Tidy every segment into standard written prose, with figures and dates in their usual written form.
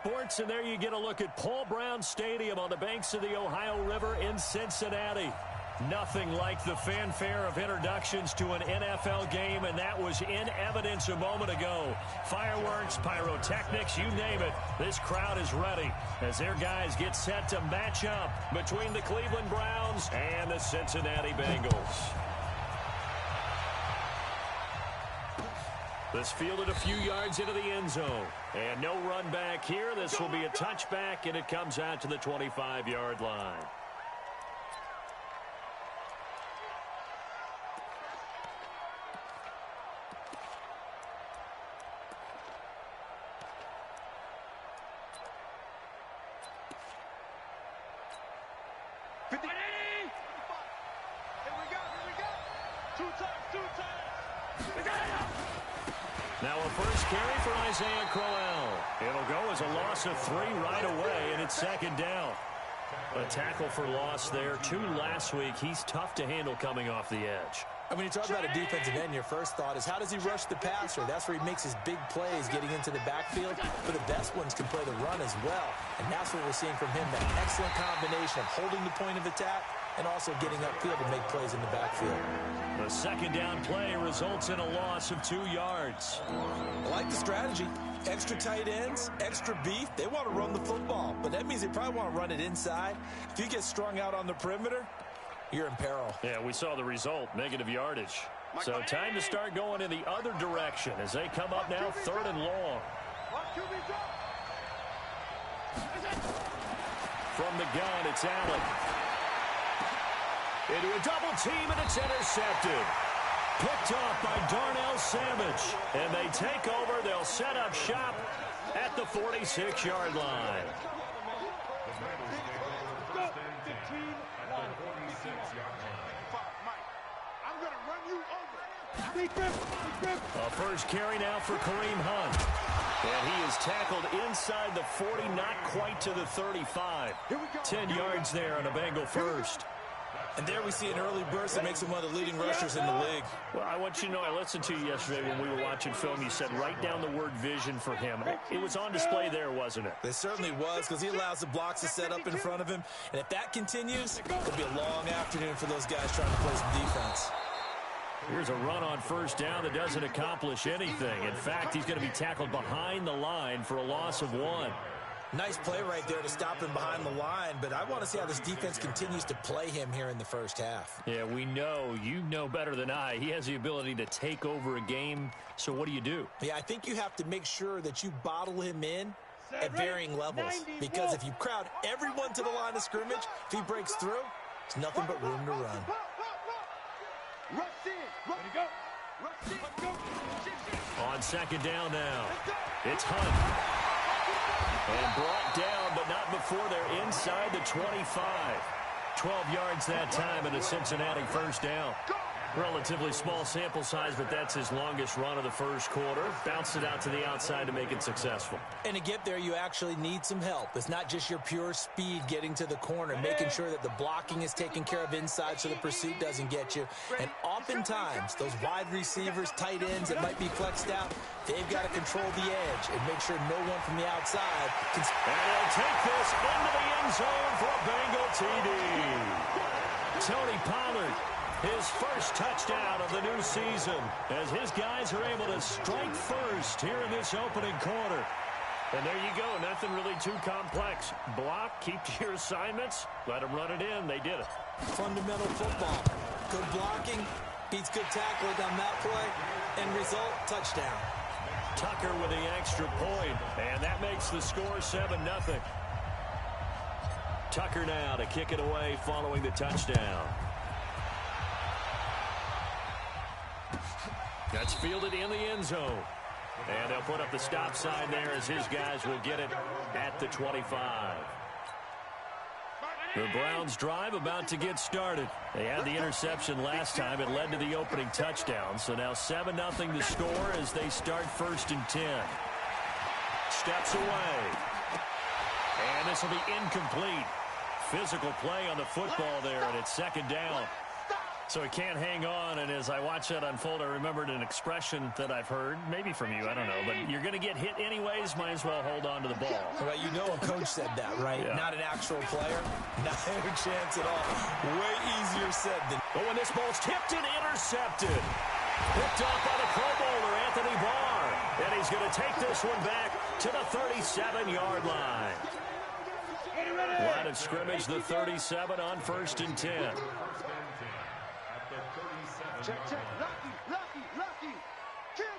sports, and there you get a look at Paul Brown Stadium on the banks of the Ohio River in Cincinnati. Nothing like the fanfare of introductions to an NFL game, and that was in evidence a moment ago. Fireworks, pyrotechnics, you name it. This crowd is ready as their guys get set to match up between the Cleveland Browns and the Cincinnati Bengals. This fielded a few yards into the end zone. And no run back here. This will be a touchback, and it comes out to the 25-yard line. Now a first carry for Isaiah Crowell. It'll go as a loss of 3 right away, and it's second down. A tackle for loss there. 2 last week. He's tough to handle coming off the edge. When you talk about a defensive end, your first thought is, how does he rush the passer? That's where he makes his big plays, getting into the backfield. But the best ones can play the run as well. And that's what we're seeing from him, that excellent combination of holding the point of attack and also getting upfield to make plays in the backfield. The second down play results in a loss of 2 yards. I like the strategy. Extra tight ends, extra beef. They want to run the football, but that means they probably want to run it inside. If you get strung out on the perimeter, you're in peril. Yeah, we saw the result, negative yardage. So time to start going in the other direction as they come up now 3rd and long. From the gun, it's Allen. Into a double team, and it's intercepted. Picked off by Darnell Savage. And they take over. They'll set up shop at the 46-yard line. A first carry now for Kareem Hunt. And he is tackled inside the 40, not quite to the 35. 10 yards there on a Bengal first. And there we see an early burst that makes him one of the leading rushers in the league. Well, I want you to know, I listened to you yesterday when we were watching film. You said write down the word vision for him. It was on display there, wasn't it? It certainly was, because he allows the blocks to set up in front of him. And if that continues, it'll be a long afternoon for those guys trying to play some defense. Here's a run on first down that doesn't accomplish anything. In fact, he's going to be tackled behind the line for a loss of 1. Nice play right there to stop him behind the line, but I want to see how this defense continues to play him here in the first half. Yeah, we know. You know better than I. He has the ability to take over a game, so what do you do? Yeah, I think you have to make sure that you bottle him in at varying levels, because if you crowd everyone to the line of scrimmage, if he breaks through, there's nothing but room to run. On second down now, it's Hunt. And brought down, but not before they're inside the 25. 12 yards that time and a Cincinnati first down. Relatively small sample size, but that's his longest run of the first quarter. Bounced it out to the outside to make it successful. And to get there, you actually need some help. It's not just your pure speed getting to the corner, making sure that the blocking is taken care of inside so the pursuit doesn't get you. And oftentimes, those wide receivers, tight ends that might be flexed out, they've got to control the edge and make sure no one from the outside can... And they'll take this into the end zone for a Bengal TD. Tony Pollard, his first touchdown of the new season, as his guys are able to strike first here in this opening quarter. And there you go, nothing really too complex. Block, keep to your assignments, let them run it in. They did it. Fundamental football. Good blocking beats good tackling on that play. End result, touchdown. Tucker with the extra point, and that makes the score 7-0. Tucker now to kick it away following the touchdown. That's fielded in the end zone. And they'll put up the stop sign there as his guys will get it at the 25. The Browns drive about to get started. They had the interception last time. It led to the opening touchdown. So now 7-0 the score as they start 1st and 10. Steps away. And this will be incomplete. Physical play on the football there, and it's 2nd down. So he can't hang on, and as I watch that unfold, I remembered an expression that I've heard, maybe from you, I don't know, but you're going to get hit anyways, might as well hold on to the ball. Well, you know a coach said that, right? Yeah. Not an actual player. Not a chance at all. Way easier said than... But when this ball's tipped and intercepted, picked off by the Pro Bowler, Anthony Barr, and he's going to take this one back to the 37-yard line. Line of scrimmage, the 37 on 1st and 10. Check. Lucky. Kill.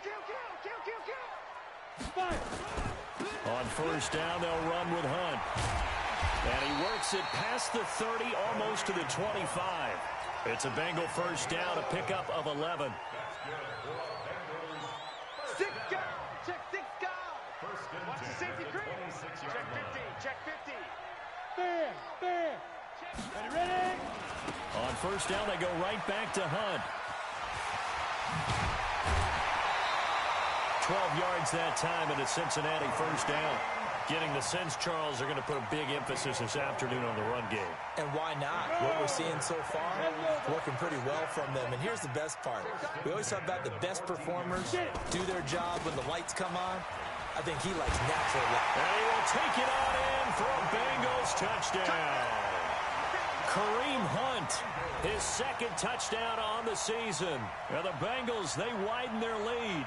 Fire. On 1st down, they'll run with Hunt. And he works it past the 30, almost to the 25. It's a Bengal 1st down, a pickup of 11. 6 guard. Check 6 guard. Watch the safety creep. Check 50. Fair. Ready. On 1st down, they go right back to Hunt. 12 yards that time, and it's Cincinnati 1st down. Getting the sense, Charles, are going to put a big emphasis this afternoon on the run game. And why not? What we're seeing so far, working pretty well from them. And here's the best part. We always talk about the best performers do their job when the lights come on. I think he likes natural light. And he will take it on in for a Bengals touchdown. Kareem Hunt, his 2nd touchdown on the season. Now the Bengals, they widen their lead.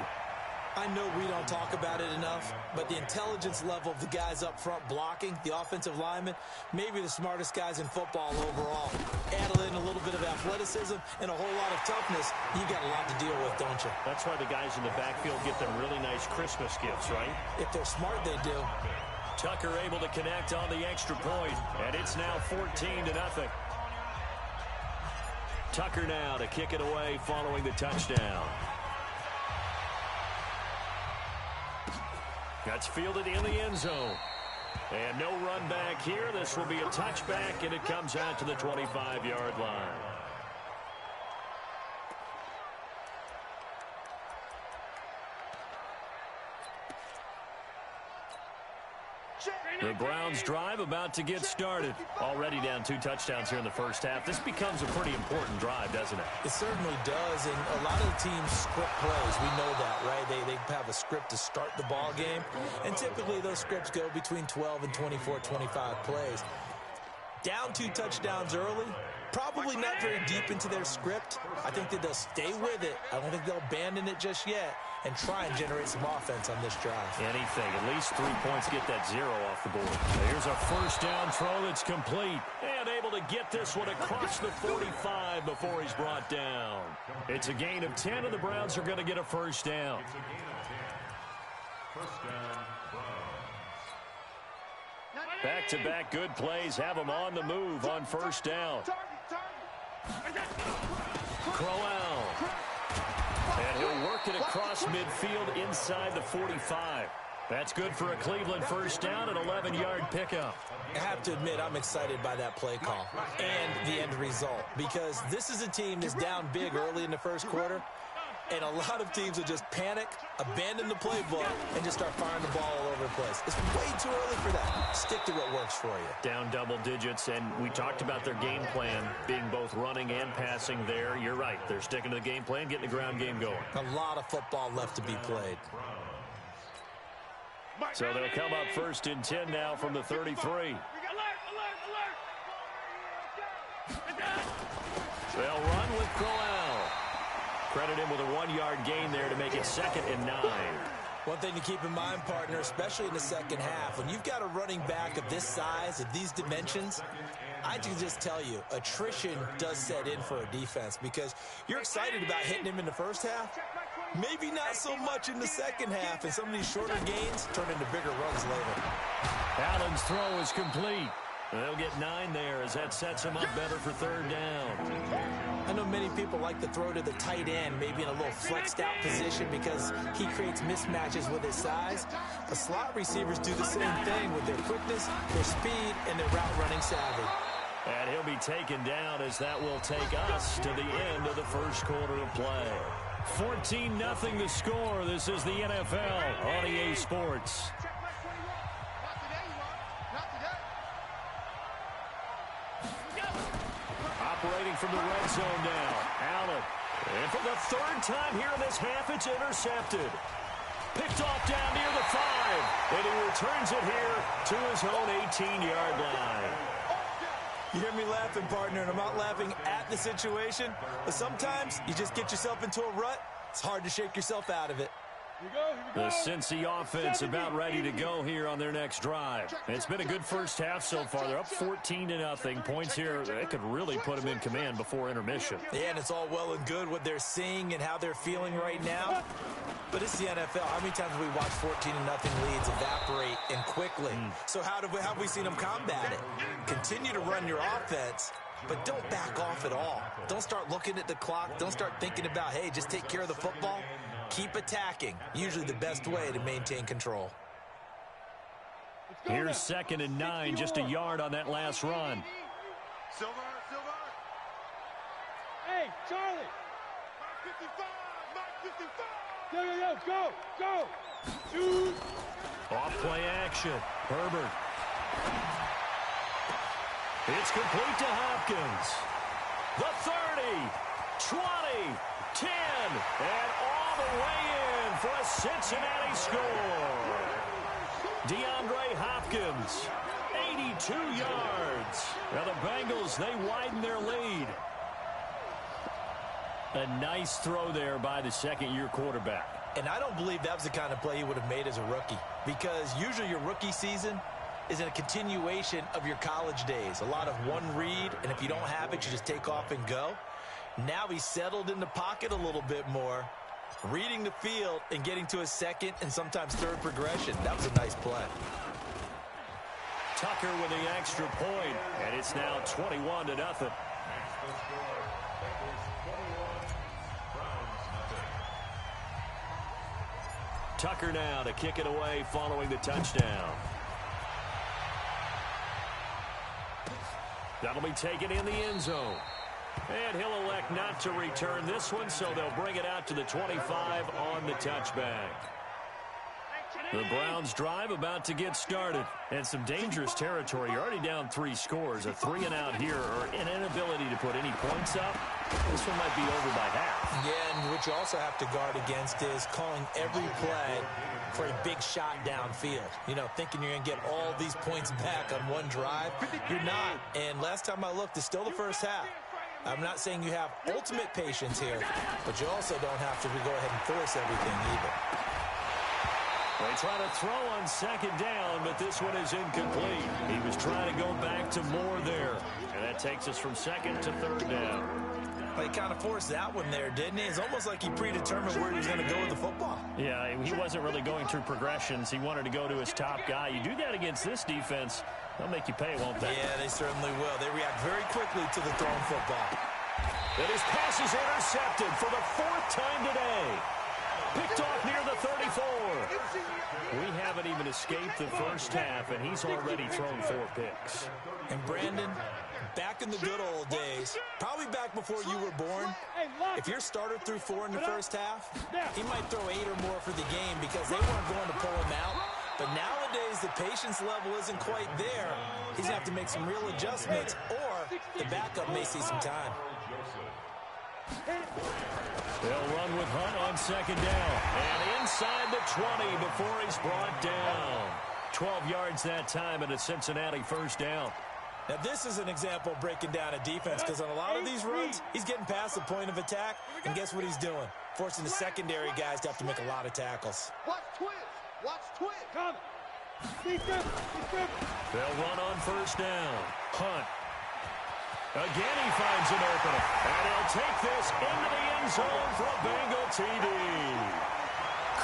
I know we don't talk about it enough, but the intelligence level of the guys up front blocking, the offensive linemen, maybe the smartest guys in football overall. Add in a little bit of athleticism and a whole lot of toughness, you got a lot to deal with, don't you? That's why the guys in the backfield get them really nice Christmas gifts, right? If they're smart, they do. Tucker able to connect on the extra point, and it's now 14-0. Tucker now to kick it away following the touchdown. That's fielded in the end zone. And no run back here. This will be a touchback, and it comes out to the 25-yard line. The Browns drive about to get started. Already down 2 touchdowns here in the 1st half. This becomes a pretty important drive, doesn't it? It certainly does, and a lot of the teams script plays. We know that, right? They have a script to start the ball game, and typically those scripts go between 12 and 24, 25 plays. Down 2 touchdowns early, probably not very deep into their script. I think that they'll stay with it. I don't think they'll abandon it just yet and try and generate some offense on this drive. Anything. At least 3 points, get that 0 off the board. Here's a 1st down throw that's complete. And able to get this one across the 45 before he's brought down. It's a gain of 10, and the Browns are going to get a 1st down. Back-to-back good plays have them on the move on 1st down. Crowell. And he'll work it across midfield inside the 45. That's good for a Cleveland 1st down, an 11-yard pickup. I have to admit, I'm excited by that play call and the end result, because this is a team that's down big early in the 1st quarter, and a lot of teams will just panic, abandon the playbook, and just start firing the ball all over the place. It's way too early for that. Stick to what works for you. Down double digits, and we talked about their game plan being both running and passing there. You're right. They're sticking to the game plan, getting the ground game going. A lot of football left to be played. So they'll come up 1st and 10 now from the 33. They'll run with Crowell. Credit him with a 1-yard gain there to make it 2nd and 9. One thing to keep in mind, partner, especially in the 2nd half, when you've got a running back of this size, of these dimensions, I can just tell you, attrition does set in for a defense, because you're excited about hitting him in the 1st half, maybe not so much in the 2nd half, and some of these shorter gains turn into bigger runs later. Allen's throw is complete. They'll get 9 there as that sets him up better for 3rd down. I know many people like to throw to the tight end, maybe in a little flexed out position because he creates mismatches with his size. The slot receivers do the same thing with their quickness, their speed, and their route running savvy. And he'll be taken down as that will take us to the end of the 1st quarter of play. 14-0 the score. This is the NFL on EA Sports. Operating from the red zone now. Allen. And for the third time here in this half, it's intercepted. Picked off down near the 5. And he returns it here to his own 18-yard line. You hear me laughing, partner, and I'm not laughing at the situation, but sometimes you just get yourself into a rut. It's hard to shake yourself out of it. The Cincy offense about ready to go here on their next drive. It's been a good first half so far. They're up 14-0. Points here, they could really put them in command before intermission. Yeah, and it's all well and good what they're seeing and how they're feeling right now. But it's the NFL. How many times have we watched 14-0 leads evaporate and quickly? So how have we seen them combat it? Continue to run your offense, but don't back off at all. Don't start looking at the clock. Don't start thinking about, hey, just take care of the football. Keep attacking. Usually the best way to maintain control. Here's 2nd and 9, just a yard on that last run. Silver. Hey, Charlie. Mark 55. Go. Shoot. Off play action. Herbert. It's complete to Hopkins. The 30, 20, 10, and all the way in for a Cincinnati score. DeAndre Hopkins, 82 yards. Now the Bengals, they widen their lead. A nice throw there by the second-year quarterback. And I don't believe that was the kind of play he would have made as a rookie, because usually your rookie season is a continuation of your college days. A lot of one read, and if you don't have it, you just take off and go. Now he's settled in the pocket a little bit more, reading the field and getting to his second and sometimes third progression. That was a nice play. Tucker with the extra point, and it's now 21-0. Tucker now to kick it away following the touchdown. That'll be taken in the end zone. And he'll elect not to return this one, so they'll bring it out to the 25 on the touchback. The Browns drive about to get started. And some dangerous territory. You're already down 3 scores. A 3-and-out here, or an inability to put any points up. This one might be over by half. Yeah, and what you also have to guard against is calling every play for a big shot downfield. You know, thinking you're going to get all these points back on one drive. You're not. And last time I looked, it's still the first half. I'm not saying you have ultimate patience here, but you also don't have to go ahead and force everything either. They try to throw on 2nd down, but this one is incomplete. He was trying to go back to more there. And that takes us from 2nd to 3rd down. Well, he kind of forced that one there, didn't he? It's almost like he predetermined where he was going to go with the football. Yeah, he wasn't really going through progressions. He wanted to go to his top guy. You do that against this defense, they'll make you pay, won't they? Yeah, they certainly will. They react very quickly to the thrown football. And his pass is intercepted for the 4th time today. Picked off near the 34. We haven't even escaped the first half, and he's already thrown 4 picks. And Brandon, back in the good old days, probably back before you were born, if your starter threw 4 in the first half, he might throw 8 or more for the game because they weren't going to pull him out. But nowadays, the patience level isn't quite there. He's going to have to make some real adjustments, or the backup may see some time. They'll run with Hunt on 2nd down. And inside the 20 before he's brought down. 12 yards that time and a Cincinnati 1st down. Now, this is an example of breaking down a defense because on a lot of these runs, he's getting past the point of attack, and guess what he's doing? Forcing the secondary guys to have to make a lot of tackles. Watch twist. Come. They'll run on 1st down. Hunt. Again, he finds an opening. And he'll take this into the end zone for a Bengal TD.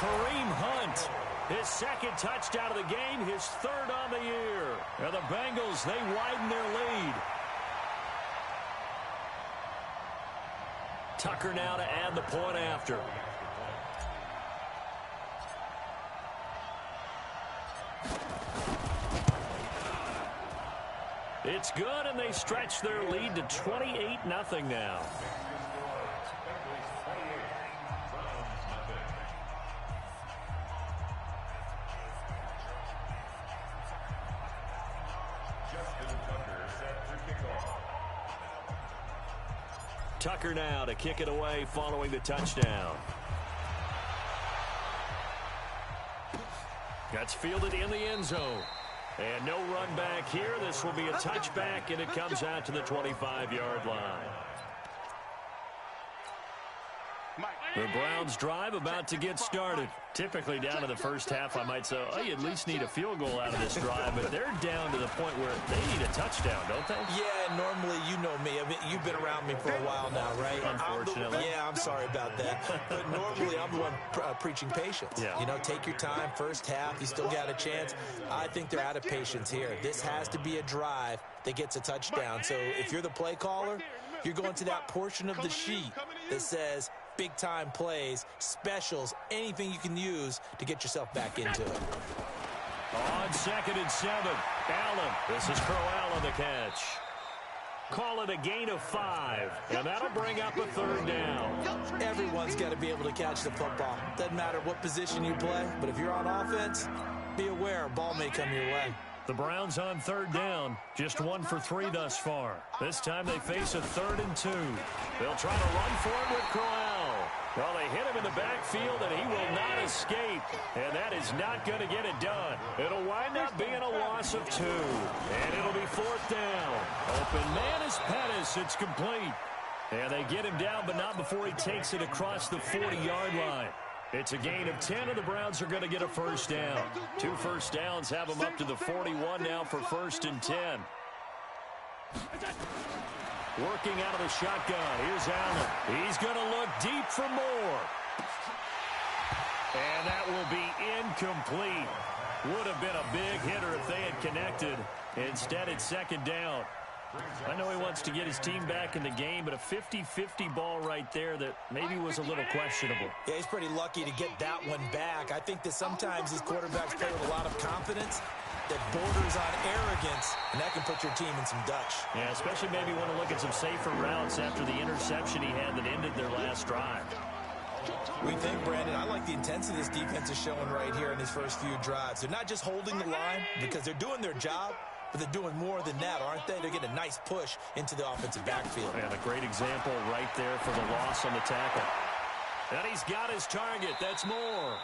Kareem Hunt, his 2nd touchdown of the game, his 3rd on the year. And the Bengals, they widen their lead. Tucker now to add the point after. It's good, and they stretch their lead to 28-0 now. Tucker now to kick it away following the touchdown. That's fielded in the end zone. And no run back here. This will be a touchback, and it comes out to the 25-yard line. The Browns drive about to get started. Typically down to the first half, I might say, oh, you at least need a field goal out of this drive, but they're down to the point where they need a touchdown, don't they? Yeah, normally, you know me. I mean, you've been around me for a while now, right? Unfortunately. I'm sorry about that. But normally, I'm the one preaching patience. Yeah. You know, take your time. First half, you still got a chance. I think they're out of patience here. This has to be a drive that gets a touchdown. So if you're the play caller, you're going to that portion of the sheet that says big-time plays, specials, anything you can use to get yourself back into it. On 2nd and 7, Allen. This is Crowell on the catch. Call it a gain of 5, and that'll bring up a 3rd down. Everyone's got to be able to catch the football. Doesn't matter what position you play, but if you're on offense, be aware a ball may come your way. The Browns on 3rd down, just 1 for 3 thus far. This time they face a 3rd and 2. They'll try to run for him with Crowell. Well, they hit him in the backfield, and he will not escape. And that is not going to get it done. It'll wind up being a loss of 2. And it'll be 4th down. Open man is Pettis. It's complete. And they get him down, but not before he takes it across the 40-yard line. It's a gain of 10, and the Browns are going to get a 1st down. 2 first downs have them up to the 41 now for 1st and 10. Working out of the shotgun. Here's Allen. He's going to look deep for more. And that will be incomplete. Would have been a big hitter if they had connected. Instead, it's 2nd down. I know he wants to get his team back in the game, but a 50-50 ball right there that maybe was a little questionable. Yeah, he's pretty lucky to get that one back. I think that sometimes these quarterbacks play with a lot of confidence that borders on arrogance, and that can put your team in some Dutch. Yeah, especially maybe want to look at some safer routes after the interception he had that ended their last drive. We think, Brandon, I like the intensity this defense is showing right here in these first few drives. They're not just holding the line because they're doing their job, but they're doing more than that, aren't they? They're getting a nice push into the offensive backfield. And a great example right there for the loss on the tackle. And he's got his target. That's more.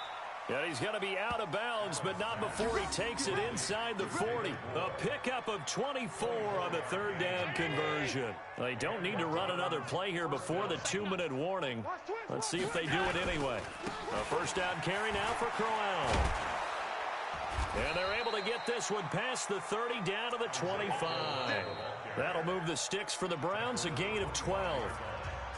And he's going to be out of bounds, but not before he takes it inside the 40. A pickup of 24 on the 3rd down conversion. They don't need to run another play here before the 2-minute warning. Let's see if they do it anyway. A 1st down carry now for Crowell. And they're able to get this one past the 30 down to the 25. That'll move the sticks for the Browns, a gain of 12.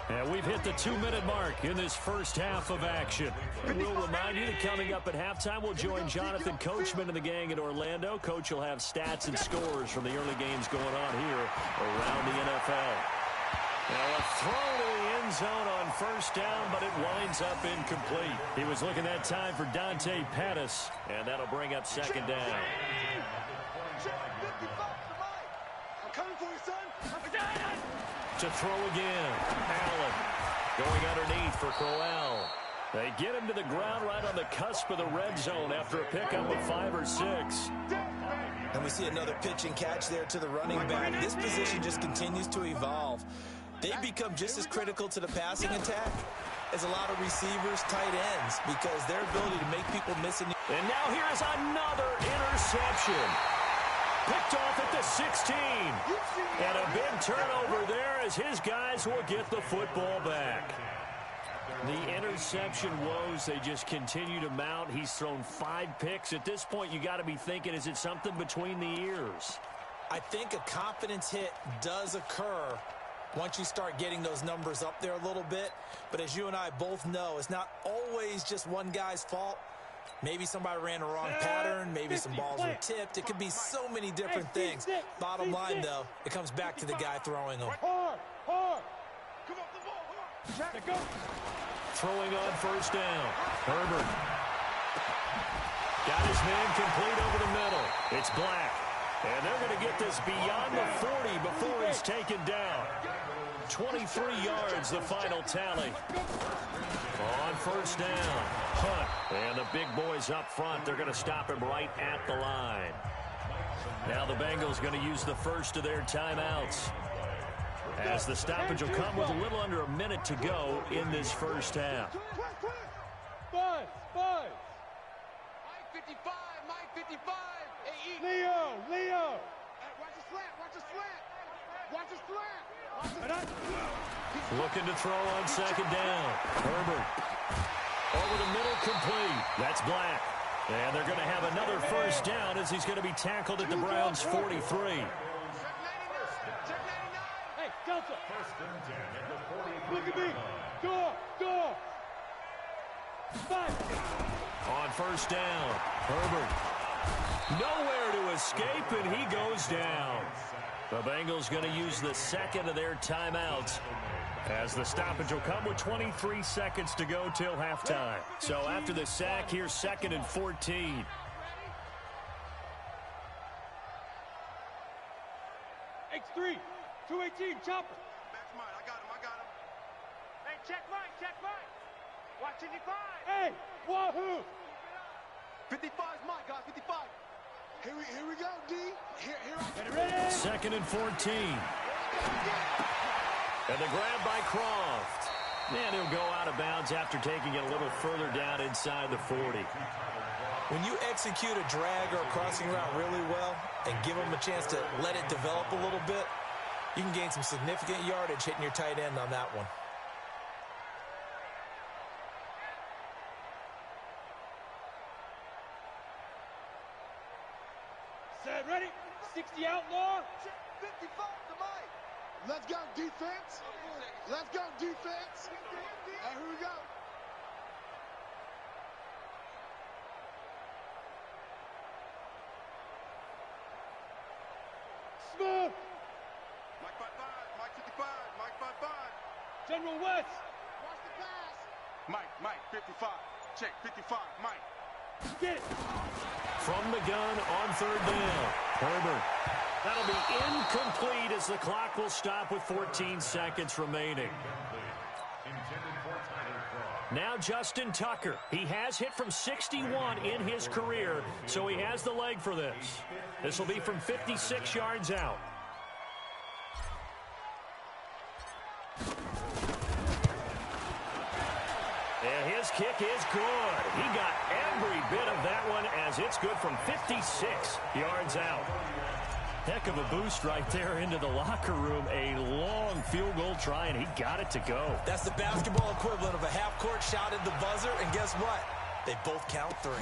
And we've hit the 2-minute mark in this first half of action. And we'll remind you that coming up at halftime, we'll join Jonathan Coachman and the gang in Orlando. Coach will have stats and scores from the early games going on here around the NFL. Now a throw to the end zone on 1st down, but it winds up incomplete. He was looking that time for Dante Pettis, and that'll bring up 2nd down. To throw again. Allen going underneath for Crowell. They get him to the ground right on the cusp of the red zone after a pickup of 5 or 6. And we see another pitch and catch there to the running back. This position just continues to evolve. They become just as critical to the passing attack as a lot of receivers, tight ends, because their ability to make people miss. And now here is another interception. Picked off at the 16. And a big turnover there as his guys will get the football back. The interception woes, they just continue to mount. He's thrown 5 picks. At this point, you got to be thinking, is it something between the ears? I think a confidence hit does occur once you start getting those numbers up there a little bit. But as you and I both know, it's not always just one guy's fault. Maybe somebody ran a wrong pattern. Maybe some balls were tipped. It could be so many different things. Bottom line, though, it comes back to the guy throwing them. Throwing on 1st down. Herbert. Got his man complete over the middle. It's Black. And they're going to get this beyond the 40 before he's taken down. 23 yards, the final tally. On 1st down, Hunt. And the big boys up front, they're going to stop him right at the line. Now the Bengals going to use the first of their timeouts. as the stoppage will come with a little under a minute to go in this first half. Five. Mike 55, Mike 55. Hey, Leo. Hey, watch the slant, watch the slant. Watch the slant. Looking to throw on second down. Herbert. Over the middle, complete. That's Black. And they're going to have another first down as he's going to be tackled at the Browns' 43. Check 99. Hey, Delta. Look at me. Go. 5. On first down, Herbert. Nowhere to escape, and he goes down. The Bengals going to use the second of their timeouts, as the stoppage will come with 23 seconds to go till halftime. So after the sack, here's 2nd and 14. X3. 218. Chopper. That's mine. I got him. Hey, check Mike. Watch 55. Hey, wahoo. 55's mine, guys. 55. Here we go, D. Here I Ready. 2nd and 14. And the grab by Croft. And he'll go out of bounds after taking it a little further down inside the 40. When you execute a drag or a crossing route really well and give them a chance to let it develop a little bit, you can gain some significant yardage hitting your tight end on that one. Set, ready. 60 outlaw. 55 to Mike. Let's go, defense. Hey, here we go. Smooth. Mike 55, Mike 55, Mike 55. General West. Watch the pass. Mike 55. Check 55, Mike. Get it. From the gun on third down, Herbert. That'll be incomplete as the clock will stop with 14 seconds remaining. Now Justin Tucker. He has hit from 61 in his career, so he has the leg for this. This will be from 56 yards out. And his kick is good. He got every bit of that one as it's good from 56 yards out. Heck of a boost right there into the locker room. A long field goal try, and he got it to go. That's the basketball equivalent of a half-court shot at the buzzer, and guess what? They both count 3.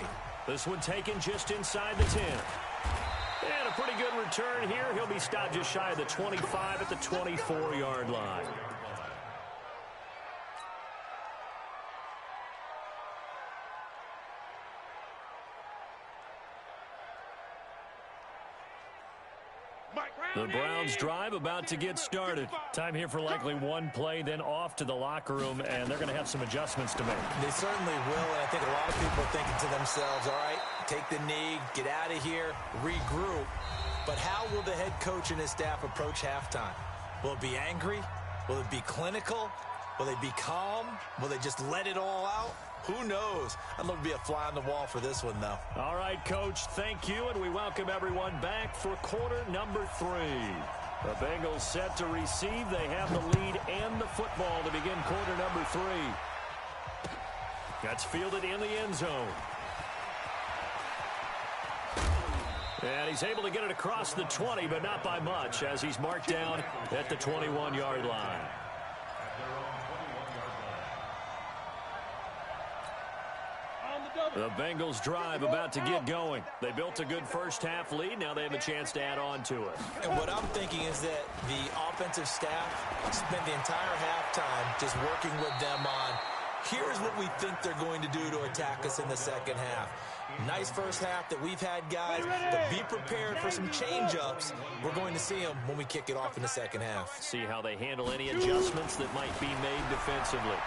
This one taken just inside the 10. And a pretty good return here. He'll be stopped just shy of the 25 at the 24-yard line. The Browns drive about to get started. Time here for likely one play, then off to the locker room, and they're going to have some adjustments to make. They certainly will, and I think a lot of people are thinking to themselves, all right, take the knee, get out of here, regroup. But how will the head coach and his staff approach halftime? Will it be angry? Will it be clinical? Will they be calm? Will they just let it all out? Who knows? I'd love to be a fly on the wall for this one, though. All right, Coach, thank you, and we welcome everyone back for quarter number 3. The Bengals set to receive. They have the lead and the football to begin quarter number 3. That's fielded in the end zone. And he's able to get it across the 20, but not by much, as he's marked down at the 21-yard line. The Bengals drive about to get going. They built a good first-half lead. Now they have a chance to add on to it. And what I'm thinking is that the offensive staff spent the entire halftime just working with them on, here's what we think they're going to do to attack us in the second half. Nice first half that we've had, guys, but be prepared for some change-ups. We're going to see them when we kick it off in the second half. See how they handle any adjustments that might be made defensively.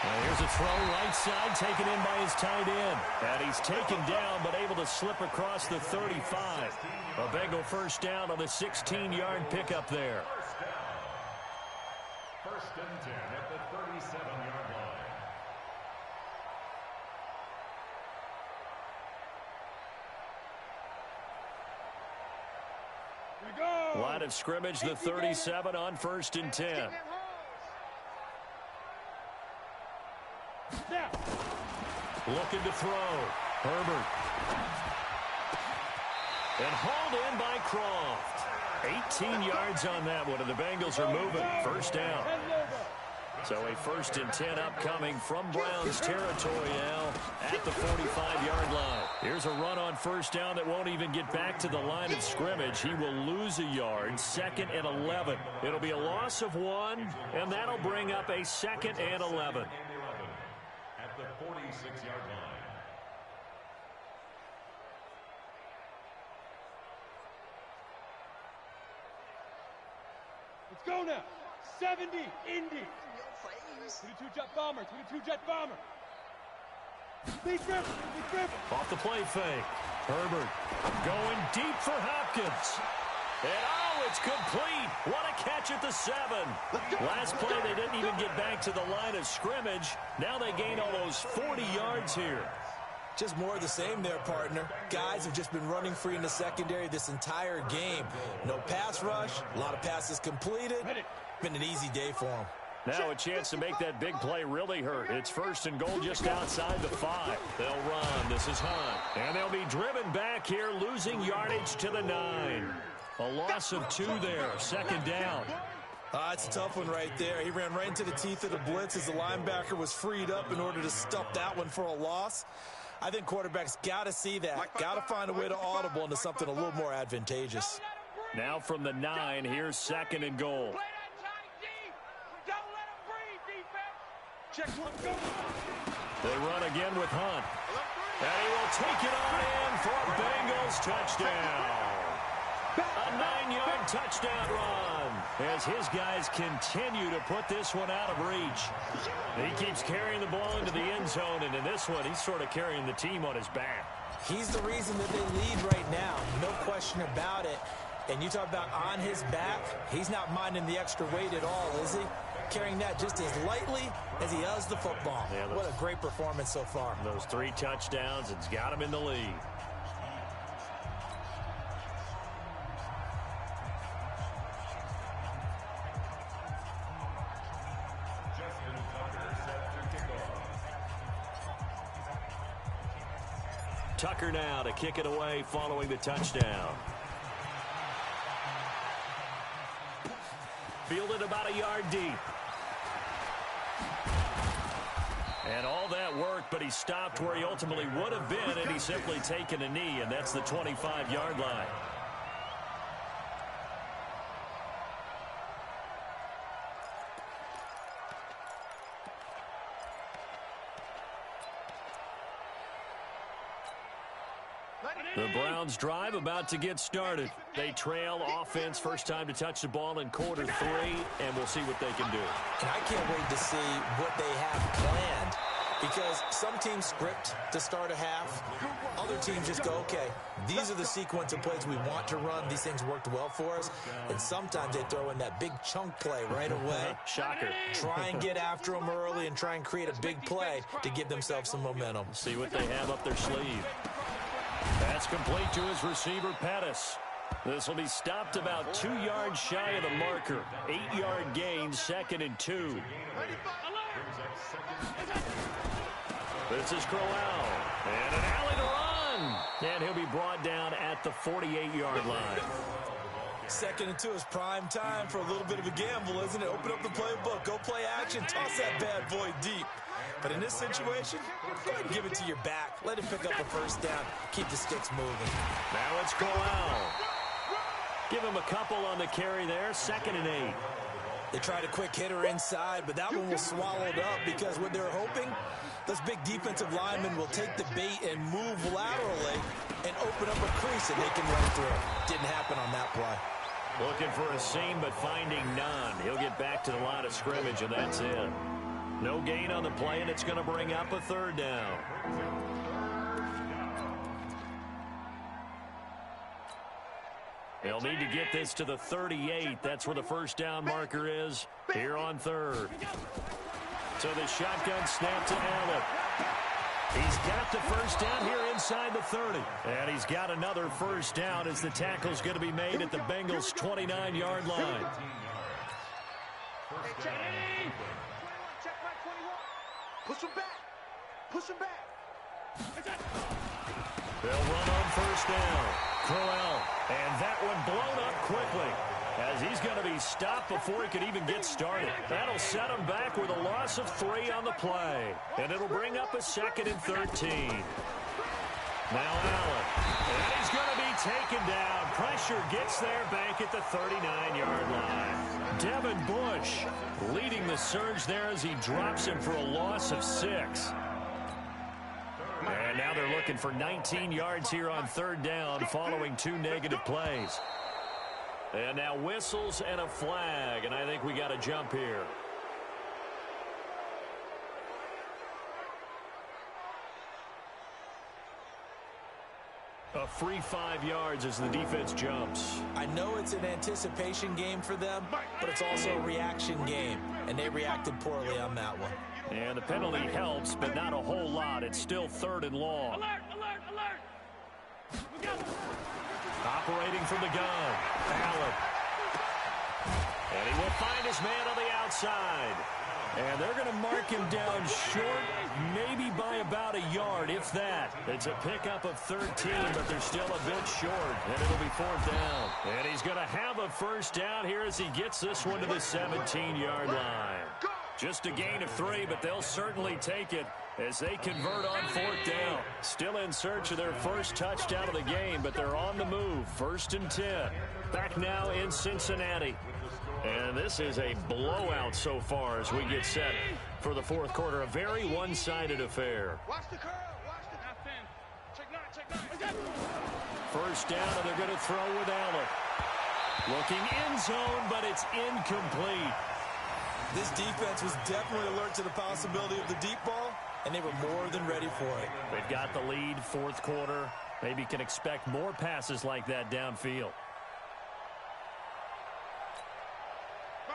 Well, here's a throw right side taken in by his tight end. And he's taken down but able to slip across the 35. A Bengal first down on the 16-yard pickup there. First and 10 at the 37-yard line. Line of scrimmage, the 37 on 1st and 10. Now. Looking to throw. Herbert. And hauled in by Croft. 18 yards on that one, and the Bengals are moving. First down. So a 1st and 10 upcoming from Browns territory now at the 45-yard line. Here's a run on 1st down that won't even get back to the line of scrimmage. He will lose a yard. 2nd and 11. It'll be a loss of 1, and that'll bring up a 2nd and 11. At the 46-yard line. Let's go now. 70, Indy. 22 jet bomber, 22 jet bomber. Lead dribble, lead dribble. Off the play fake. Herbert going deep for Hopkins. And it's complete. What a catch at the 7. Last play, they didn't even get back to the line of scrimmage. Now they gain almost 40 yards here. Just more of the same there, partner. Guys have just been running free in the secondary this entire game. No pass rush, a lot of passes completed. Been an easy day for them. Now a chance to make that big play really hurt. It's 1st and goal just outside the 5. They'll run. This is Hunt. And they'll be driven back here, losing yardage to the 9. A loss of 2 there. 2nd down. It's a tough one right there. He ran right into the teeth of the blitz as the linebacker was freed up in order to stop that one for a loss. I think quarterbacks got to see that. Got to find a way to audible into something a little more advantageous. Now from the 9, here's 2nd and goal. Check one, go. They run again with Hunt. And he will take it on in for a Bengals touchdown. A 9-yard touchdown run as his guys continue to put this one out of reach. He keeps carrying the ball into the end zone, and in this one, he's sort of carrying the team on his back. He's the reason that they lead right now. No question about it. And you talk about on his back, he's not minding the extra weight at all, is he? Carrying that just as lightly as he does the football. Yeah, what a great performance so far. Those 3 touchdowns, it's got him in the lead. Tucker now to kick it away following the touchdown. Fielded about a yard deep. And all that work, but he stopped where he ultimately would have been, and he's simply taken a knee, and that's the 25-yard line. The Browns drive about to get started. They trail offense, first time to touch the ball in quarter 3, and we'll see what they can do. And I can't wait to see what they have planned, because some teams script to start a half. Other teams just go, okay, these are the sequence of plays we want to run. These things worked well for us. And sometimes they throw in that big chunk play right away. Shocker. Try and get after them early and try and create a big play to give themselves some momentum. See what they have up their sleeve. That's complete to his receiver, Pettis. This will be stopped about 2 yards shy of the marker. 8-yard gain, 2nd and 2. This is Crowell. And an alley to run. And he'll be brought down at the 48-yard line. 2nd and 2 is prime time for a little bit of a gamble, isn't it? Open up the playbook. Go play action. Toss that bad boy deep. But in this situation, go ahead and give it to your back. Let him pick up a first down. Keep the sticks moving. Now it's Crowell. Give him a couple on the carry there. 2nd and 8. They tried a quick hitter inside, but that one was swallowed up because what they're hoping, those big defensive linemen will take the bait and move laterally and open up a crease that they can run through. Didn't happen on that play. Looking for a seam, but finding none. He'll get back to the line of scrimmage, and that's it. No gain on the play, and it's going to bring up a 3rd down. They'll need to get this to the 38. That's where the first down marker is here on 3rd. So the shotgun snap to Allen. He's got the first down here inside the 30. And he's got another first down as the tackle's going to be made at the Bengals' 29-yard line. Check my 21. Push him back. Push him back. They'll run on first down. Crowell. And that one blown up quickly as he's going to be stopped before he could even get started. That'll set him back with a loss of 3 on the play. And it'll bring up a 2nd and 13. Now Allen. And he's going to be taken down. Pressure gets there back at the 39-yard line. Devin Bush leading the surge there as he drops him for a loss of 6. And now they're looking for 19 yards here on 3rd down following 2 negative plays. And now whistles and a flag, and I think we got a jump here. A free 5 yards as the defense jumps. I know it's an anticipation game for them, but it's also a reaction game, and they reacted poorly on that one. And the penalty helps, but not a whole lot. It's still 3rd and long. Alert, alert, alert. Operating from the gun. Allen. And he will find his man on the outside. And they're going to mark him down short, maybe by about a yard, if that. It's a pickup of 13, but they're still a bit short, and it'll be 4th down. And he's going to have a first down here as he gets this one to the 17-yard line. Just a gain of 3, but they'll certainly take it as they convert on 4th down. Still in search of their first touchdown of the game, but they're on the move. 1st and 10. Back now in Cincinnati. And this is a blowout so far as we get set for the 4th quarter. A very one-sided affair. Watch the curl. Watch the check 9. First down, and they're going to throw with Allen. Looking end zone, but it's incomplete. This defense was definitely alert to the possibility of the deep ball, and they were more than ready for it. They've got the lead, 4th quarter. Maybe can expect more passes like that downfield.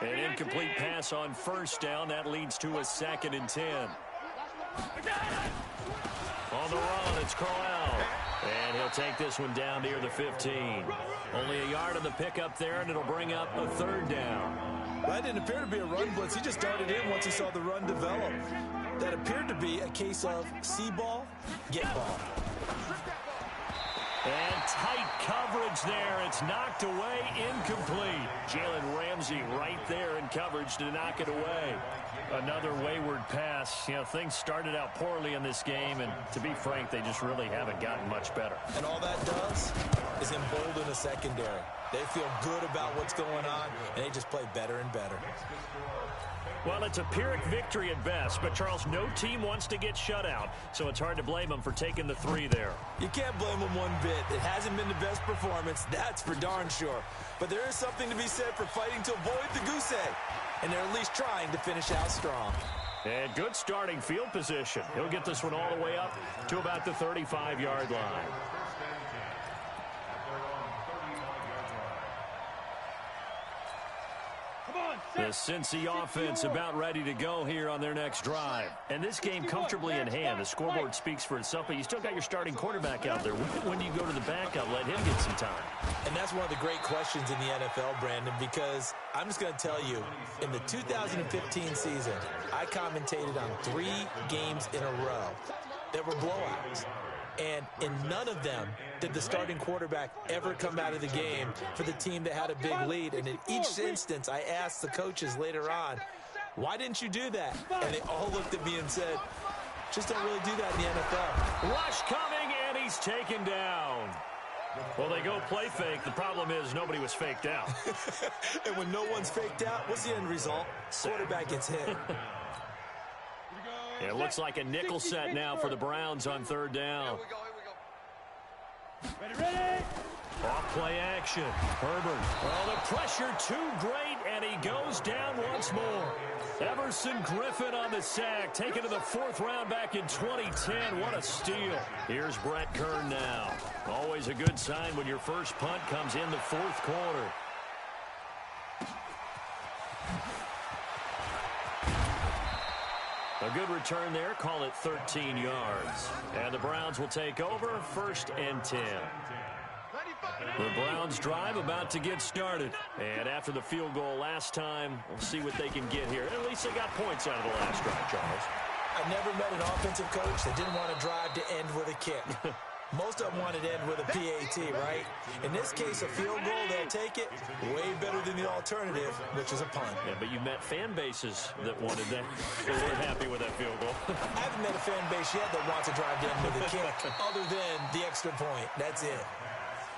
An incomplete pass on first down. That leads to a 2nd and 10. On the run, it's Crowell. And he'll take this one down near the 15. Only a yard on the pickup there, and it'll bring up a 3rd down. That didn't appear to be a run blitz. He just darted in once he saw the run develop. That appeared to be a case of see ball, get ball. And tight coverage there. It's knocked away, incomplete. Jalen Ramsey right there in coverage to knock it away. Another wayward pass. You know, things started out poorly in this game, and to be frank, they just really haven't gotten much better. And all that does is embolden the secondary. They feel good about what's going on, and they just play better and better. Well, it's a Pyrrhic victory at best, but, Charles, no team wants to get shut out, so it's hard to blame them for taking the 3 there. You can't blame them one bit. It hasn't been the best performance, that's for darn sure. But there is something to be said for fighting to avoid the goose egg, and they're at least trying to finish out strong. And good starting field position. He'll get this one all the way up to about the 35-yard line. The Cincy offense about ready to go here on their next drive. And this game comfortably in hand. The scoreboard speaks for itself, but you still got your starting quarterback out there. When do you go to the backup? Let him get some time. And that's one of the great questions in the NFL, Brandon, because I'm just going to tell you, in the 2015 season, I commentated on 3 games in a row that were blowouts. And in none of them did the starting quarterback ever come out of the game for the team that had a big lead. And in each instance, I asked the coaches later on, why didn't you do that? And they all looked at me and said, just don't really do that in the NFL. Rush coming, and he's taken down. Well, they go play fake. The problem is nobody was faked out. And when no one's faked out, what's the end result? Quarterback gets hit. It looks like a nickel set now for the Browns on 3rd down. Ready. Off play action. Herbert. Oh, the pressure too great, and he goes down once more. Everson Griffin on the sack, taken to the 4th round back in 2010. What a steal. Here's Brett Kern now. Always a good sign when your first punt comes in the 4th quarter. A good return there. Call it 13 yards. And the Browns will take over 1st and 10. The Browns drive about to get started. And after the field goal last time, we'll see what they can get here. At least they got points out of the last drive, Charles. I never met an offensive coach that didn't want to drive to end with a kick. Most of them wanted to end with a PAT, right? In this case, a field goal, they'll take it. Way better than the alternative, which is a punt. Yeah, but you met fan bases that wanted that. They weren't happy with that field goal. I haven't met a fan base yet that wants to drive to end with a kick, other than the extra point. That's it.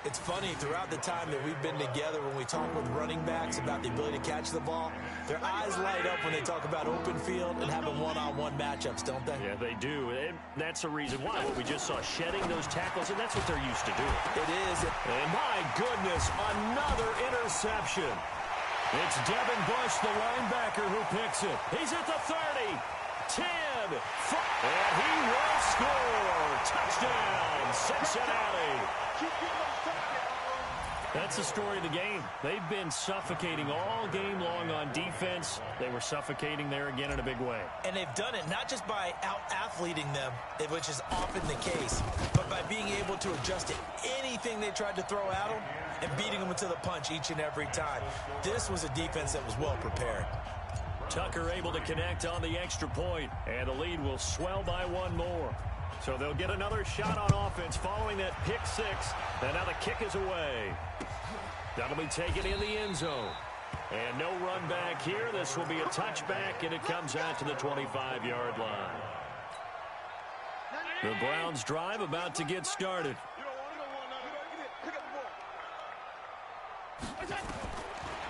It's funny, throughout the time that we've been together, when we talk with running backs about the ability to catch the ball, their eyes light up when they talk about open field and having one-on-one matchups, don't they? Yeah, they do. And that's the reason why. What we just saw, shedding those tackles, and that's what they're used to doing. It is. And my goodness, another interception. It's Devin Bush, the linebacker, who picks it. He's at the 30, 10, 5, and he will score. Touchdown, Cincinnati. That's the story of the game. They've been suffocating all game long on defense. They were suffocating there again in a big way. And they've done it not just by out-athleting them, which is often the case, but by being able to adjust to anything they tried to throw at them and beating them into the punch each and every time. This was a defense that was well prepared. Tucker able to connect on the extra point, and the lead will swell by one more. So they'll get another shot on offense following that pick six. And now the kick is away. That'll be taken in the end zone. And no run back here. This will be a touchback, and it comes out to the 25-yard line. The Browns drive about to get started.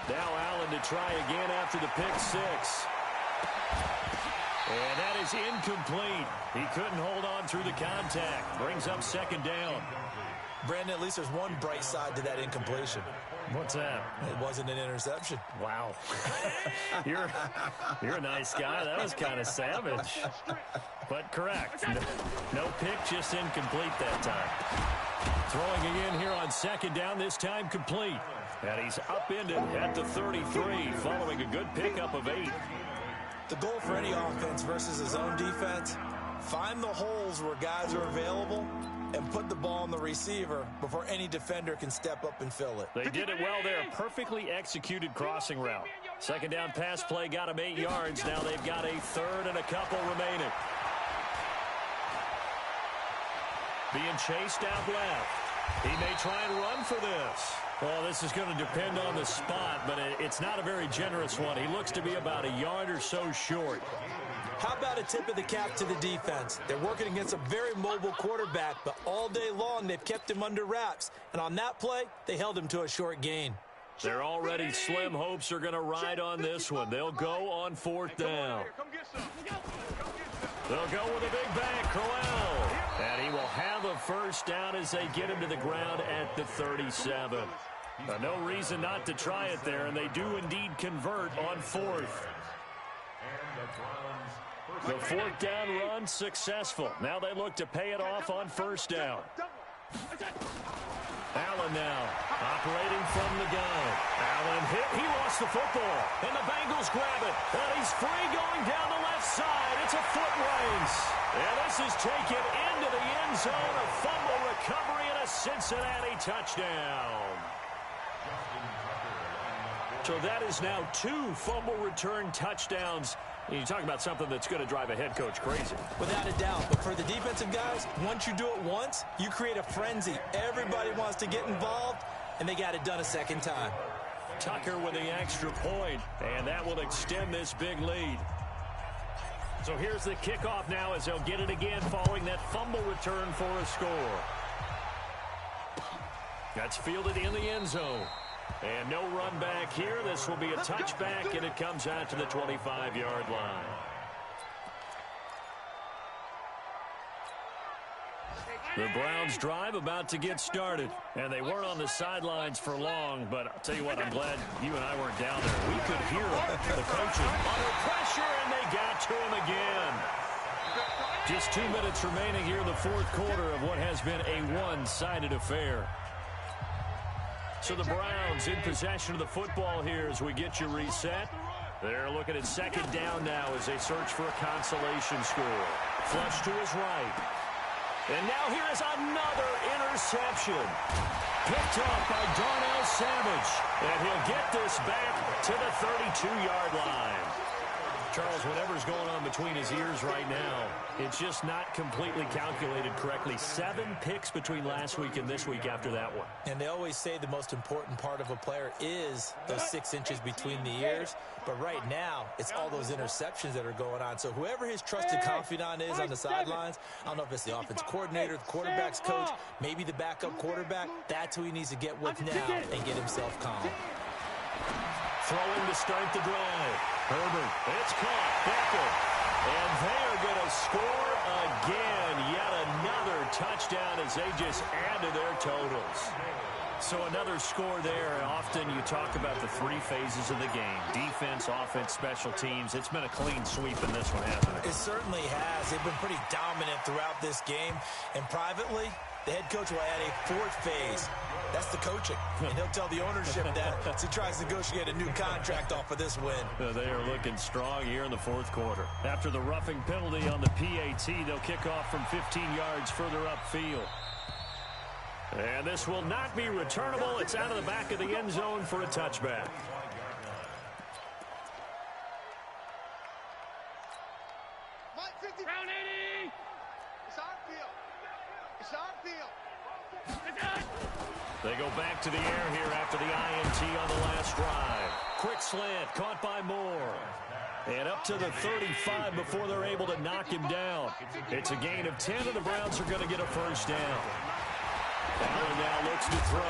Now Allen to try again after the pick six. And that is incomplete. He couldn't hold on through the contact. Brings up 2nd down. Brandon, at least there's one bright side to that incompletion. What's that? It wasn't an interception. Wow. You're a nice guy. That was kind of savage. But correct. No pick, just incomplete that time. Throwing again here on 2nd down, this time complete. And he's upended at the 33 following a good pickup of 8. The goal for any offense versus his own defense, find the holes where guys are available and put the ball on the receiver before any defender can step up and fill it. They did it well there. Perfectly executed crossing route. 2nd down pass play got him 8 yards. Now they've got a 3rd and a couple remaining. Being chased out left. He may try and run for this. Well, this is going to depend on the spot, but it's not a very generous one. He looks to be about a yard or so short. How about a tip of the cap to the defense? They're working against a very mobile quarterback, but all day long they've kept him under wraps. And on that play, they held him to a short gain. Their already slim hopes are going to ride on this one. They'll go on 4th down. They'll go with a big bang, Crowell. And he will have a 1st down as they get him to the ground at the 37. No reason not to try it there, and they do indeed convert on 4th. The 4th down run successful. Now they look to pay it off on 1st down. Allen now operating from the gun. Allen hit. He lost the football. And the Bengals grab it. And he's free going down the left side. It's a foot race. And this is taken into the end zone. A fumble recovery and a Cincinnati touchdown. So that is now 2 fumble return touchdowns. You talk about something that's going to drive a head coach crazy. Without a doubt. But for the defensive guys, once you do it once, you create a frenzy. Everybody wants to get involved, and they got it done a 2nd time. Tucker with the extra point, and that will extend this big lead. So here's the kickoff now as they'll get it again following that fumble return for a score. That's fielded in the end zone. And no run back here. This will be a touchback, and it comes out to the 25-yard line. The Browns drive about to get started. And they weren't on the sidelines for long, but I'll tell you what, I'm glad you and I weren't down there. We could hear the coaches under pressure, and they got to him again. Just 2 minutes remaining here in the 4th quarter of what has been a one-sided affair. So the Browns in possession of the football here as we get you reset. They're looking at second down now as they search for a consolation score. Flush to his right. And now here is another interception. Picked off by Darnell Savage. And he'll get this back to the 32-yard line. Charles, whatever's going on between his ears right now, it's just not completely calculated correctly. 7 picks between last week and this week after that one. And they always say the most important part of a player is those 6 inches between the ears. But right now, it's all those interceptions that are going on. So whoever his trusted confidant is on the sidelines, I don't know if it's the offense coordinator, the quarterback's coach, maybe the backup quarterback, that's who he needs to get with now and get himself calm. Throwing to start the drive. Herbert, it's caught. Becker. And they are going to score again. Yet another touchdown as they just add to their totals. So another score there. Often you talk about the 3 phases of the game. Defense, offense, special teams. It's been a clean sweep in this one, hasn't it? It certainly has. They've been pretty dominant throughout this game. And privately, the head coach will add a 4th phase. That's the coaching. And he'll tell the ownership that as he tries to negotiate a new contract off of this win. They are looking strong here in the 4th quarter. After the roughing penalty on the PAT, they'll kick off from 15 yards further upfield. And this will not be returnable. It's out of the back of the end zone for a touchback. Round 80! It's our field. It's our field. They go back to the air here after the INT on the last drive. Quick slant, caught by Moore. And up to the 35 before they're able to knock him down. It's a gain of 10, and the Browns are going to get a first down. Allen now looks to throw.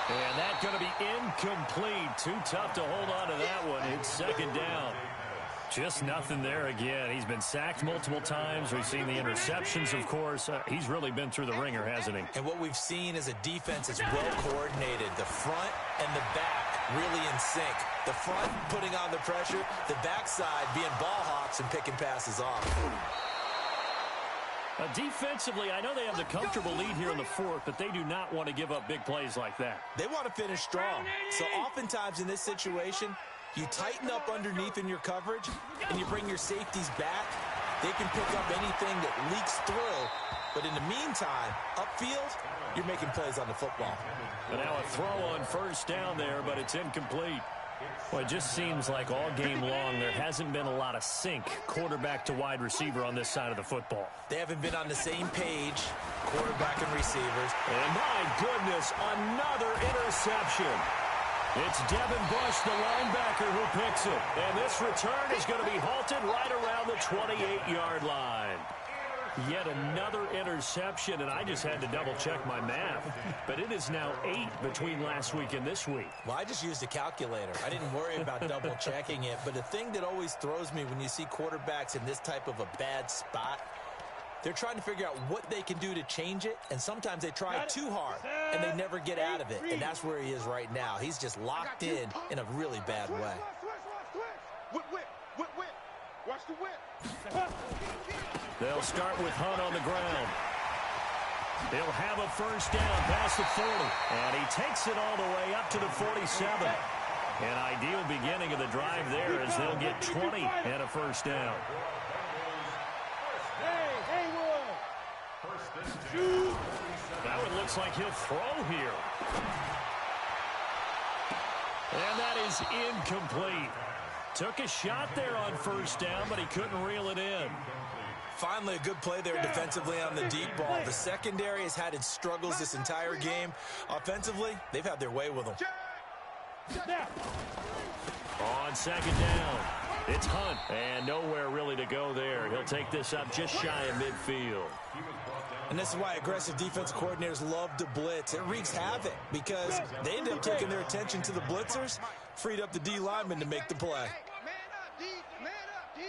And that's going to be incomplete. Too tough to hold on to that one. It's second down. Just nothing there again. He's been sacked multiple times. We've seen the interceptions, of course. He's really been through the ringer, hasn't he? And what we've seen is a defense that's well coordinated. The front and the back really in sync. The front putting on the pressure. The backside being ball hawks and picking passes off. Defensively, I know they have the comfortable lead here in the 4th, but they do not want to give up big plays like that. They want to finish strong. So oftentimes in this situation, you tighten up underneath in your coverage, and you bring your safeties back. They can pick up anything that leaks through. But in the meantime, upfield, you're making plays on the football. And now a throw on first down there, but it's incomplete. Well, it just seems like all game long there hasn't been a lot of sync quarterback to wide receiver on this side of the football. They haven't been on the same page, quarterback and receivers. And my goodness, another interception. It's Devin Bush, the linebacker, who picks it. And this return is going to be halted right around the 28-yard line. Yet another interception, and I just had to double-check my math. But it is now 8 between last week and this week. Well, I just used a calculator. I didn't worry about double-checking it. But the thing that always throws me when you see quarterbacks in this type of a bad spot, they're trying to figure out what they can do to change it, and sometimes they try too hard, and they never get out of it. And that's where he is right now. He's just locked in a really bad way. Whip. Watch the whip. They'll start with Hunt on the ground. He'll have a first down past the 40, and he takes it all the way up to the 47. An ideal beginning of the drive there as they'll get 20 and a first down. Now it looks like he'll throw here. And that is incomplete. Took a shot there on first down, but he couldn't reel it in. Finally, a good play there defensively on the deep ball. The secondary has had its struggles this entire game. Offensively, they've had their way with them. On second down, it's Hunt, and nowhere really to go there. He'll take this up just shy of midfield. And this is why aggressive defense coordinators love to blitz. It wreaks havoc because they end up taking their attention to the blitzers, freed up the D lineman to make the play. Man up, D. Man up, D.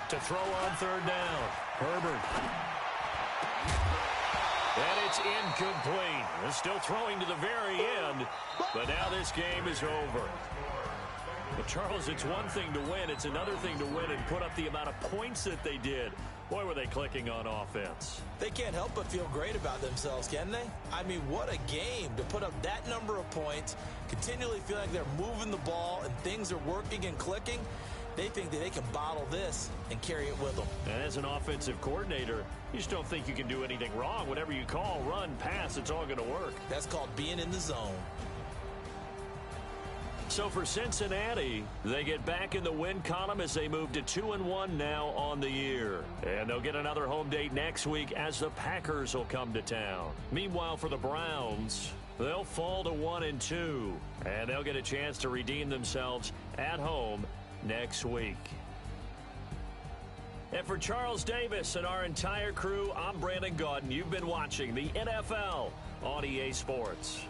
To throw on third down, Herbert. And it's incomplete. They're still throwing to the very end, but now this game is over. But Charles, it's one thing to win. It's another thing to win and put up the amount of points that they did. Boy, were they clicking on offense. They can't help but feel great about themselves, can they? I mean, what a game to put up that number of points, continually feel like they're moving the ball and things are working and clicking. They think that they can bottle this and carry it with them. And as an offensive coordinator, you just don't think you can do anything wrong. Whatever you call, run, pass, it's all going to work. That's called being in the zone. So for Cincinnati, they get back in the win column as they move to 2-1 now on the year. And they'll get another home date next week as the Packers will come to town. Meanwhile, for the Browns, they'll fall to 1-2. And they'll get a chance to redeem themselves at home next week. And for Charles Davis and our entire crew, I'm Brandon Gaudin. You've been watching the NFL on EA Sports.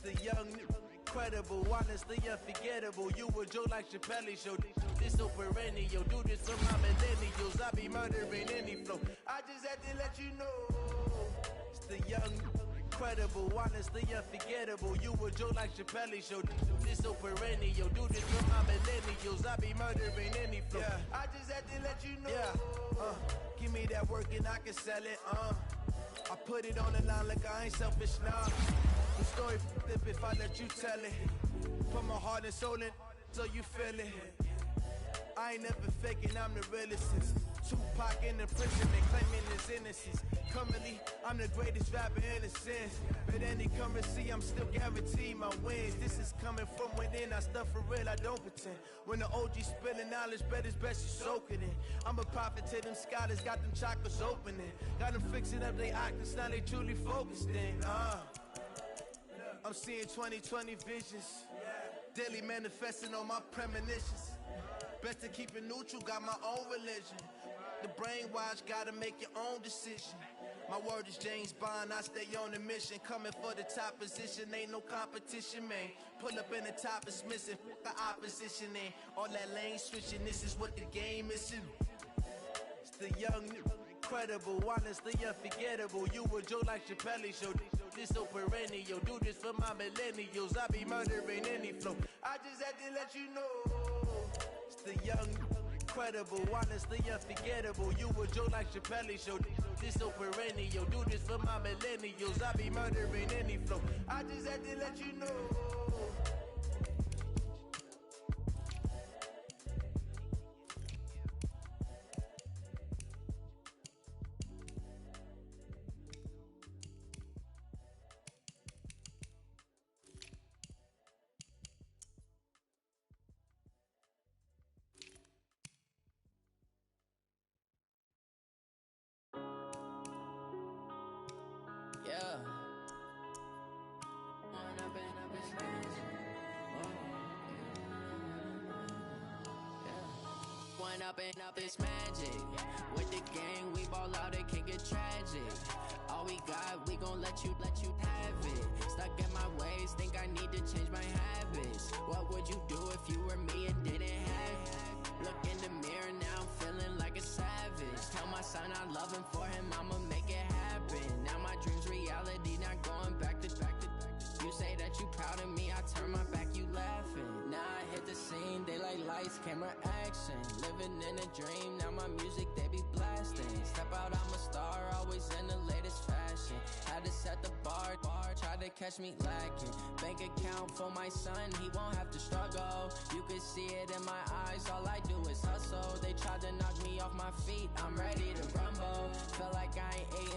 The young, incredible, honestly unforgettable. You a Joe like Chappelle show. This so perennial. Do this for my millennials. I be murdering any flow. I just had to let you know. It's the young, incredible, honestly unforgettable. You a Joe like Chappelle show. This so perennial. Do this for my millennials. I be murdering any flow. Yeah. I just had to let you know. Yeah. Give me that work and I can sell it. I put it on the line like I ain't selfish now. The story flip if I let you tell it. Put my heart and soul in so you feel it. I ain't never faking, I'm the realest. Tupac in the prison and claiming his innocence. Currently, I'm the greatest rapper in a sense. But any currency, I'm still guaranteed my wins. This is coming from within, I stuff for real, I don't pretend. When the OG spilling knowledge, bet it's best you soak it in. I'm a prophet to them scholars, got them chakras opening. Got them fixing up they octaves, now they truly focused in. I'm seeing 2020 visions. Daily manifesting on my premonitions. Best to keep it neutral, got my own religion. The brainwash, gotta make your own decision. My word is James Bond, I stay on the mission. Coming for the top position, ain't no competition, man. Pull up in the top, it's missing, the opposition ain't. All that lane switching, this is what the game is. It's the young, incredible, honestly unforgettable. You a Joe like Chappelle show. This so perennial. Do this for my millennials. I be murdering any flow. I just had to let you know. It's the young, incredible, honestly unforgettable. You a Joe like Chappelle show. This so perennial. Do this for my millennials. I be murdering any flow. I just had to let you know. Up it's magic. With the gang, we ball out, it can get tragic. All we got, we gon' let you have it. Stuck in my ways, think I need to change my habits. What would you do if you were me and didn't have it? Look in the mirror now, I'm feeling like a savage. Tell my son I love him, for him I'ma make it happen. Now my dream's reality, not going back to. You say that you proud of me, I turn my back, you laughing. Now I hit the scene, they like lights, camera, action. Living in a dream, now my music, they be blasting. Step out, I'm a star, always in the latest fashion. Had to set the bar, try to catch me lacking. Bank account for my son, he won't have to struggle. You can see it in my eyes, all I do is hustle. They tried to knock me off my feet, I'm ready to rumble. Felt like I ain't ate